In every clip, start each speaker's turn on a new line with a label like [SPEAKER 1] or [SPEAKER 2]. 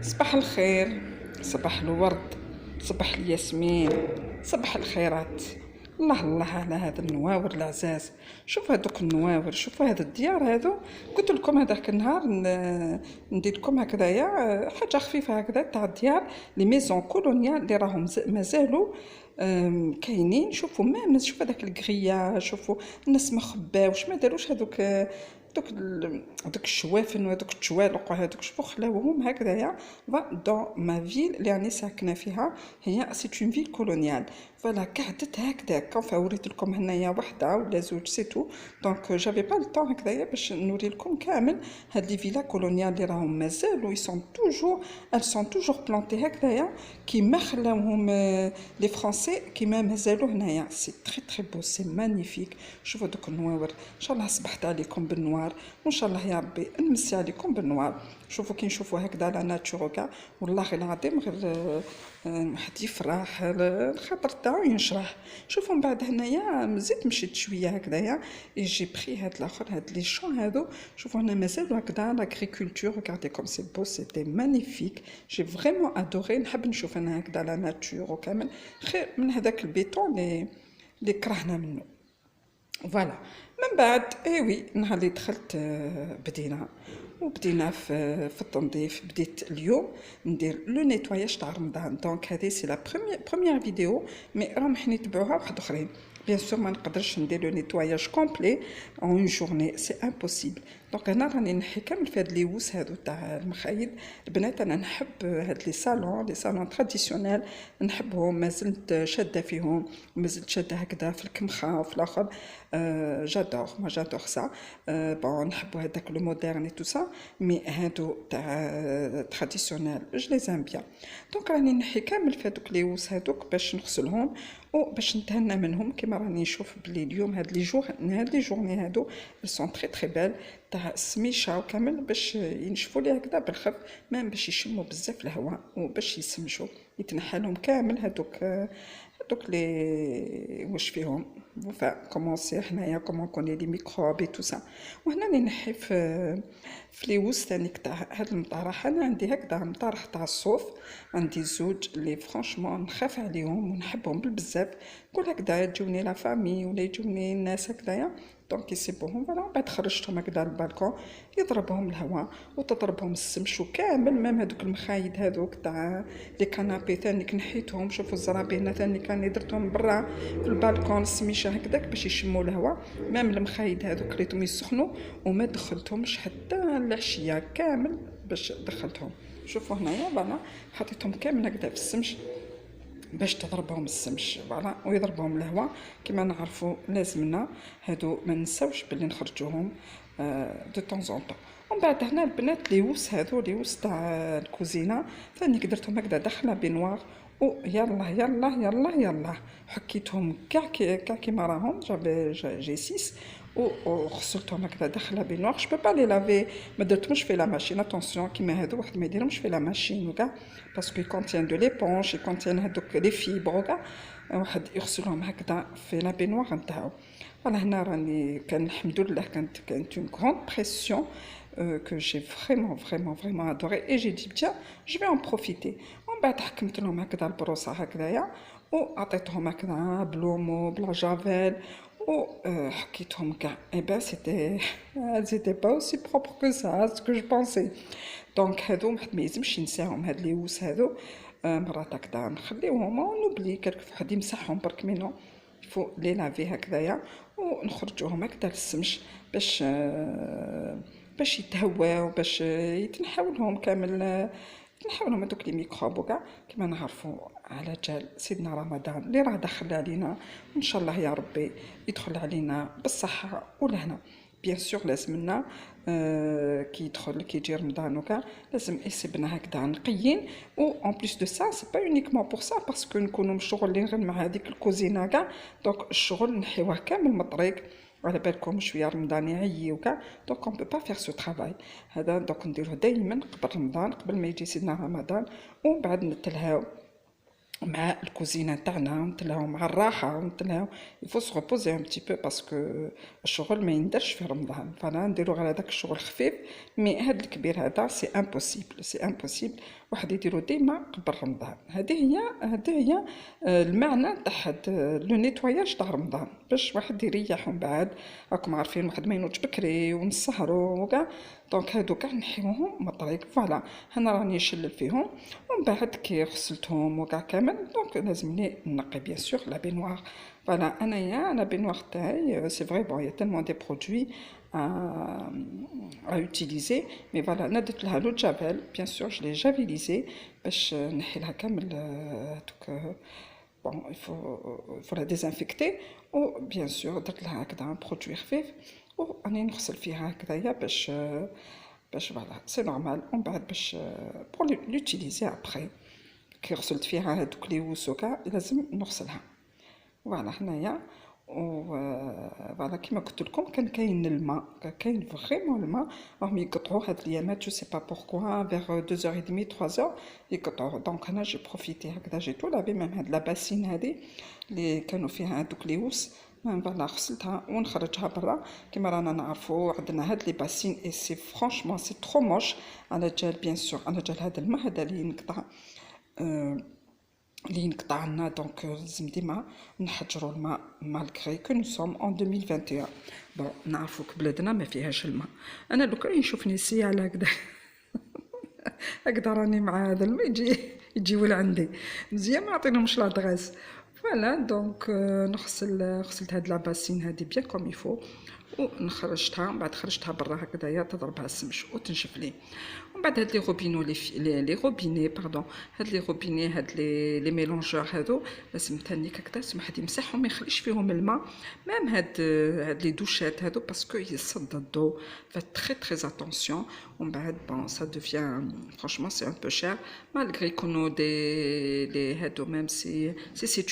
[SPEAKER 1] صباح الخير، صباح الورد، صباح الياسمين، صباح الخيرات. الله الله على هذا النواور العزاز. شوف هذوك النواور، شوفوا هذا الديار هذو. قلت لكم هذاك النهار ندير لكم هكذايا حاجه خفيفه هكذا تاع الديار، لي ميزون كولونيال اللي راهم مازالوا كاينين. شوفوا شوفوا هذاك الكغيا، شوفوا الناس ما خباوش، ما داروش هذوك هذوك الشوافن وهذوك التوالق وهذوك، شوفوا خلاوهم هكذايا. دون ما فيل اللي راني ساكنه فيها هي سي اون فيل كولونيال. فوالا قعدت هكذا كيف وريت لكم هنايا وحده ولا زوج سي تو. دونك جافي با الطون هكذايا باش نوري لكم كامل هاد لي فيلا كولونيال اللي راهم مازالوا يسون توجور، ال سون توجور بلانتي هكذايا كيما خلاوهم لي فرونسي، كيما مازالوا هنايا. سي تري تري بو، سي مانيفيك. شوفوا دوك النواور، ان شاء الله صبحت عليكم بالنوار، وان شاء الله يا ربي نمسي عليكم بالنوار. شوفوا كي نشوفوا هكذا لا ناتور كاع، والله العظيم غير واحد يفرح، الخاطر تاعو ينشرح. شوفوا من بعد هنايا زدت مشيت شويه هكذايا، يجي بخي هاد الاخر هاد لي شون هادو. شوفوا هنا مازالوا هكذا لاغريكولتور. ريغاردي كوم سي بو، سيتي مانيفيك. جي فريمون ادوري، نحب نشوف انا هكذا لا ناتور وكامل، خير من هذاك البيتون اللي كرهنا منه. فوالا. من بعد وي نهار اللي دخلت بدينا في التنظيف. بديت اليوم ندير لو نيتواياج تاع رمضان. دونك هذه سي لا بروميير فيديو، مي راهم حنا نتبعوها واحد اخرين. بيان سور ما نقدرش ندير لو نيتواياج كومبلي اون اون جورني، سي امبوسيبل. دونك هنا راني نحي كامل في هاد لي ووس هادو تاع المخايد. البنات انا نحب هاد لي صالون تراديسيونيل، نحبهم، مازلت شاده فيهم، مازلت شاده هكذا في الكمخه وفي الاخر. جادور ما جادور سا. بون نحبوا هذاك لو مودرن اي تو سا، مي هادو تاع تراديسيونيل جو لي زام بيان. دونك راني نحي كامل في هذوك لي ووس هذوك باش نغسلهم وباش نتهنى منهم. كيما راني نشوف بلي اليوم هاد لي جورني هادو سون تري تري بال، تاع السميشه وكامل باش ينشفوا لي هكذا بالخف، مام باش يشموا بزاف الهواء وباش يسمشوا، يتنحى لهم كامل هادوك لي واش فيهم. كومونسي حنايا كومون كوني لي ميكروب اي تو سا. وهنا راني نحي في لي ووس تانيك تاع هاد المطارح. انا عندي هكذا مطارح تاع الصوف، عندي زوج اللي فرانشمون نخاف عليهم ونحبهم بالبزاف. نقول هكذا تجوني لا فامي ولا يجوني الناس هكذايا، دونك يسيبوهم. فوالا بعد خرجتهم هكذا للبالكون، يضربهم الهواء وتضربهم السمش وكامل. مام هذوك المخايد هذوك تاع لي كنابي ثاني نحيتهم. شوفوا الزرابينا ثاني كاني درتهم برا في البالكون السميشه هكذاك باش يشموا الهواء. مام المخايد هذوك ريتهم يسخنوا وما دخلتهمش حتى العشيه كامل باش دخلتهم. شوفوا هنايا فوالا حطيتهم كامل هكذا في السمش باش تضربهم السمش. فوالا ويضربهم الهواء. كما نعرفوا لازمنا هادو ما نساوش باللي نخرجوهم دو طون زون طون. ومن بعد هنا البنات لي ووس هادو لي ووس تاع الكوزينه ثاني درتهم هكذا داخله بنوار، ويلا يلا يلا يلا حكيتهم كاع كيما راهم. جي 6 وغسلتهم هكذا داخله بنوار. جو با لي لافي، ما درتهمش في لا ماشين. اتونسيون كيما هادو واحد ما يديرهمش في لا ماشين وكاع، باسكو كونتين دو ليبونج، كونتين هادوك لي فيبر وكاع، واحد يغسلهم هكذا في لا بنوار نتاعو. فوالا هنا راني كان الحمد لله كانت اون غروند بريسيون que j'ai vraiment adoré et j'ai dit tiens je vais en profiter. ومن بعد حكمت لهم هكذا البروصه هكذايا وعطيتهم هكذا بلومو بلا جافيل وحكيتهم كاع. اي با سيتي با اوسي بروبر كو سا سكو جو بونسي. دونك هادو واحد ما يلزمش ينساهم هاد لي ووس هادو. مرات هكذا نخليوهم ونوبلي كلك واحد يمسحهم برك مينو فو لي لافي هكذايا ونخرجوهم هكذا للسمش باش يتهواو، باش يتنحاو لهم كامل، يتنحاو لهم هذوك لي ميكروب وكاع. كما نعرفوا على جال سيدنا رمضان اللي راه دخل علينا، وان شاء الله يا ربي يدخل علينا بالصحه والهنا. بيان سور لازمنا كي يجي رمضان وكاع لازم يسيبنا هكذا نقيين. و اون بليس دو سا سي با اونيكمون بور سا باسكو نكونوا مشغولين غير مع هذيك الكوزينه كاع. دونك الشغل نحيوه كامل من الطريق، على بالكم شويه رمضان يعيي وكاع. دونك اون بو با فير سو ترافاي هذا. دونك نديروه دائما قبل رمضان، قبل ما يجي سيدنا رمضان، ومن بعد نتلهاو مع الكوزينه تاعنا ونتلهاو مع الراحه ونتلهاو. يفو سو ريبوزي ان بتي بو باسكو الشغل ما يندرش في رمضان. فانا نديرو غير هذاك الشغل خفيف، مي هاد الكبير هذا سي امبوسيبل واحد يديرو ديما قبل رمضان. هذه هي المعنى تاع هاد لو نيتواياج تاع رمضان، باش واحد يريح. ومن بعد راكم عارفين واحد ما ينوضش بكري ونسهروا وكاع، دونك هادو كاع نحيوهم من الطريق. فوالا انا راني نشلل فيهم، ومن بعد كي غسلتهم وكاع كامل دونك لازمني نقي بيان سور لا بينوار. فوالا انايا لا بينوار تاعي سي فري بون، يا تالمون دي برودوي à utiliser. Mais voilà, ندرت لها لو جافيل بيان سور، je l'ai javelisé باش نحي لها كامل دوك. بون il faut la désinfecter. و بيان سور درت لها هكذا برودوي خفيف وراني نغسل فيها هكذايا باش فوالا سي نورمال. ومن بعد باش بور لوتيليزي ابخي كي غسلت فيها هذوك لي وسوكا لازم نغسلها. فوالا هنايا و فوالا كيما قلت لكم كان كاين الماء، كاين فريمون الماء، راهم يقطعوا هاد الايامات جو سي با بوركوا فيغ 2h30 3h يقطعوا. دونك انا جي بروفيتي هكذا جي تو لافي ميم هاد لا باسين هادي اللي كانوا فيها هادوك لي وس، فوالا غسلتها ونخرجها برا. كيما رانا نعرفوا عندنا هاد لي باسين اي سي فرانشمون سي ترو موش. على جال بيان سور على جال هذا الماء هذا اللي ينقطع اللي ينقطع لنا، دونك لازم ديما نحجروا الماء مالغري كو نو سوم اون 2021. بون نعرفوا بلادنا ما فيهاش الماء. انا دوكا يشوفني سيال هكذا هكذا راني مع هذا الماء يجي ولا عندي مزيان، ما عطينهمش لادغيس. فوالا دونك غسلت هاد لاباسين هادي بيان كوم يفو ونخرجتها. من بعد خرجتها برا هكذايا تضربها السمش وتنشف لي. ومن بعد هاد لي روبينو لي روبيني باردون، هاد لي روبيني هاد لي ميلونجور هادو لازم تاني هكذا واحد يمسحهم ما يخليش فيهم الماء. ميم هاد لي دوشات هادو باسكو يصد الضو، فات تري اتونسيون. ومن بعد بون سا دوفيان فرانشمون سي ان بو شير مالغري كونو لي هادو ميم سي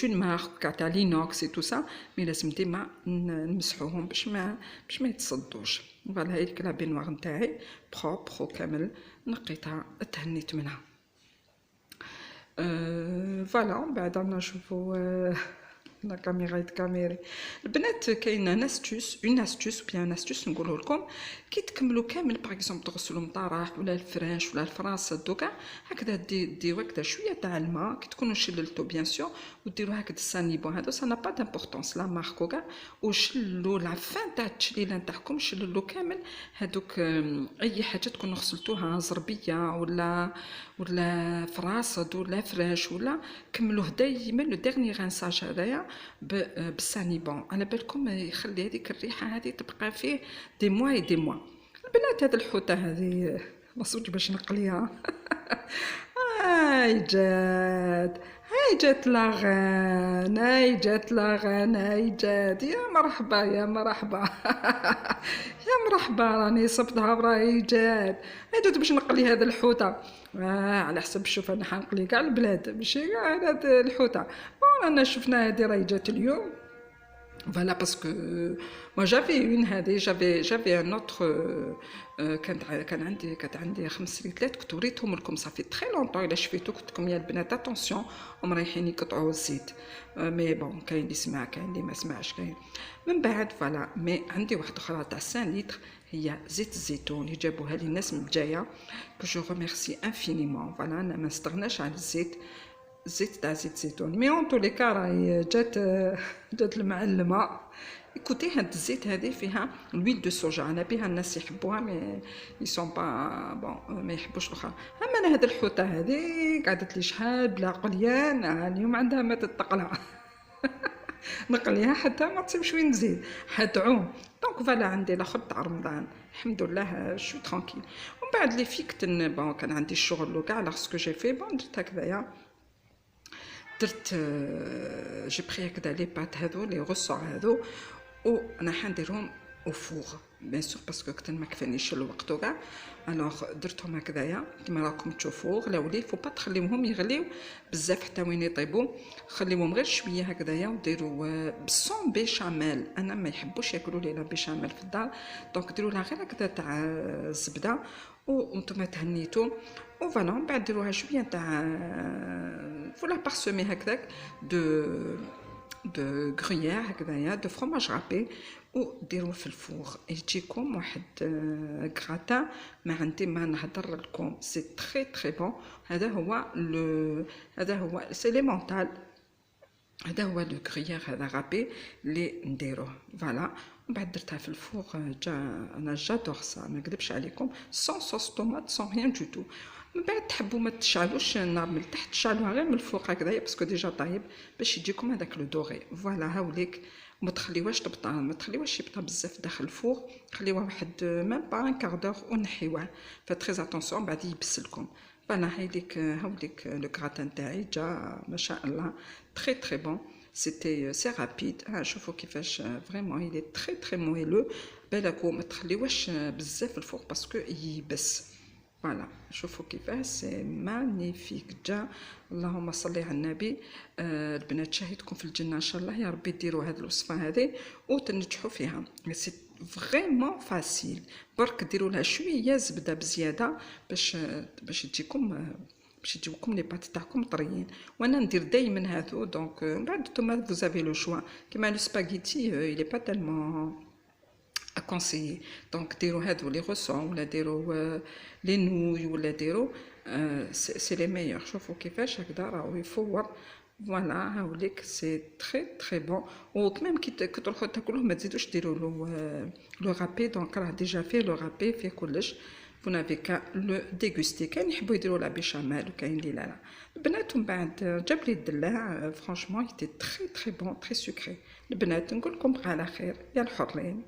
[SPEAKER 1] اون مارك تاع لينوكس اي تو سا، مي لازم ديما نمسحوهم باش ما يتصدوش. فوالا هايليك لا بينوار نتاعي بروبر وكامل نقيتها تهنيت منها. فوالا من بعد رانا نشوفوا لا كاميري البنات. كاين اون استوس بيان استوس نقوله لكم كي تكملوا كامل باغ اكزومبل تغسلوا مطارح ولا الفرنش ولا الفراس دوكا هكذا ديروا هكذا شويه تاع الماء كي تكونوا شللتو بيان سور وديروا هكذا السانيبون هذا سا نا با دامبورطونس لا ماركو كاع، وشلوا العفان تاع التشليله نتاعكم شللوا كامل هذوك اي حاجه تكونوا غسلتوها زربيه ولا فراس ولا فرنش ولا كملوه دايما لو ديرني غانساج هذايا بالسانيبون. على بالكم يخلي هذيك الريحه هذه تبقى فيه دي موا دي موا. البنات هذه الحوته هذه مصوج باش نقليها هاي جات لاغان هاي جات يا مرحبا يا مرحبا راني صبتها وراهي جات. هادو باش نقلي هذا الحوته على حسب شوف انا حنقلي كاع البلاد ماشي كاع هذا الحوته. انا شفنا هذه راهي جات اليوم. Voilà parce que moi j'avais une هذه j'avais un autre كانت عندي 5 ريتلات كنت وريتهم لكم صافي تري لونطون. الا شفيتو قلت لكم يا البنات اتونسيون هم رايحين يقطعوا الزيت. مي بون كاين اللي سمع كاين اللي ما سمعش كاين. من بعد فوالا مي عندي واحده اخرى تاع 5 لتر هي زيت الزيتون اللي جابوها لي الناس من الجايه كو جو ريميرسي انفينيمون. فوالا انا ما نستغناش على الزيت تاع زيت الزيتون. مي اون تو لي كا راهي جات المعلمه. ايكوتي هاد الزيت هذه فيها لويل دو سوجا، انا بها الناس يحبوها مي يسون با بون ما يحبوش الاخرى. اما انا هاد الحوته هذه قعدت لي شحال بلا قليان اليوم عندها ما تتقلع نقليها حتى ما تصيبش وين نزيد حتعوم. دونك فوالا عندي الاخر تاع رمضان الحمد لله شو ترانكيل. ومن بعد لي فيكت بون كان عندي الشغل وكاع لا سكو جي في بون درت هكذايا درت جي بري هكذا لي بات هذو لي غوسو هذو وانا حنديرهم او فور بيان سور باسكو كنت ما كفانيش الوقت وكاع. الوغ درتهم هكذايا كيما راكم تشوفوا غلاولي فو با تخليوهم يغليو بزاف حتى وين يطيبوا، خليوهم غير شويه هكذايا وديروا بالصون بيشاميل. انا ما يحبوش ياكلوا لي لا بيشاميل في الدار دونك ديروا لها غير هكذا تاع الزبده وانتم تهنيتو. وفوالا من بعد ديروها شويه تاع فولا بارسومي هكذاك دو غريير هكذايا دو فروماج رابي وديروه في الفور يجيكم واحد غراتان ما عندي ما نهضر لكم سي تري تري بون. هذا هو سي ليمونتال. هذا هو لو غريير هذا رابي اللي نديروه فوالا. ومن بعد درتها في الفور انا جادور سا ما نكذبش عليكم سون صوص طوماط سون ريان دو تو. من بعد تحبوا ما تشعلوش النار من التحت تشعلوها غير من الفوق هكذايا باسكو ديجا طايب باش يجيكم هذاك لو دوغي فوالا. هاوليك ما تخليوهاش تبطا ما تخليوهاش يبطا بزاف داخل الفوق خليوه واحد ميم با ان كاردور ونحيوه فتري اتونسيون بعد يبس لكم فوالا. هاوليك لو كراتان تاعي جا ما شاء الله تري تري بون. سيتي سي رابيد. شوفوا كيفاش فريمون il est très très moelleux. بالكم ما تخليوهش بزاف الفوق باسكو يبس فوالا. شوفوا كيفاش سي مانيفيك جا. اللهم صل على النبي. البنات شاهدكم في الجنه ان شاء الله يا ربي ديروا هذه الوصفه هذه وتنجحوا فيها. سي فريمون فاسيل برك ديروا لها شويه زبده بزياده باش يجيوكم لي بات تاعكم طريين. وانا ندير دائما هذو دونك من بعد نتوما فوزافي لو شوا كيما لو سباغيتي il est pas tellement à conseiller. دونك ديروا هذو لي غوسون ولا ديروا لي نوي ولا ديروا سي لي ميور. شوفوا كيفاش هكذا راهو يفور فوالا. هاوليك سي تري تري بون. وكمان كي تروحوا تاكلوه ما تزيدوش ديروا لو رابي دونك راه ديجا فيه لو رابي فيه كلش. vous n'avez qu'à le déguster. كاين يحبوا يديروا لا بيشاميل وكاين اللي لا. البنات من بعد جاب لي الدلاع فرانشمون يتي تري تري بون تري سكري. البنات نقول لكم على خير يا الحرين.